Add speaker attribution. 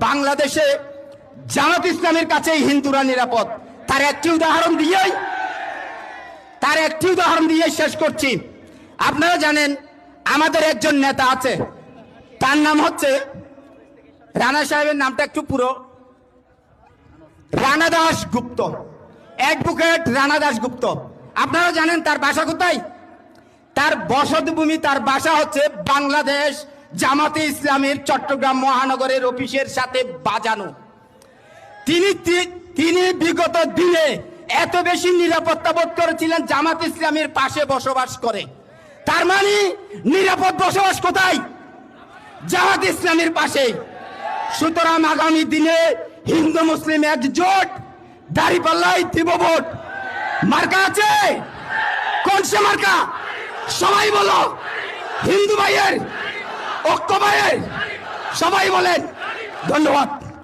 Speaker 1: বাংলাদেশে জামাত ইসলামের কাছেই হিন্দুরা নিরাপদ। তার একটি উদাহরণ দিয়ে শেষ করছি। আপনারা জানেন আমাদের একজন নেতা আছে, তার নাম হচ্ছে রানা সাহেবের নামটা একটু পুরো, রানা দাস গুপ্ত, অ্যাডভোকেট রানা দাস গুপ্ত। আপনারা জানেন তার বাসা কোথায়? তার বসতভূমি, তার বাসা হচ্ছে বাংলাদেশ জামাতে ইসলামের চট্টগ্রাম মহানগরের অফিসের সাথে বাজানো। তিনি বিগত দিনে এত বেশি নিরাপত্তা বোধ করেছিলেন জামাত ইসলামের পাশে বসবাস করে। তার মানে নিরাপদ বসবাস কোথায়? জামাত ইসলামের পাশে। সুতরাং আগামী দিনে হিন্দু মুসলিম একজোট, দাঁড়িপাল্লায় দিব ভোট। মার্কা আছে? কোন সে মার্কা? সবাই বলো। হিন্দু ভাইয়ের, ঐক্য ভাইয়ের, সবাই বলেন। ধন্যবাদ।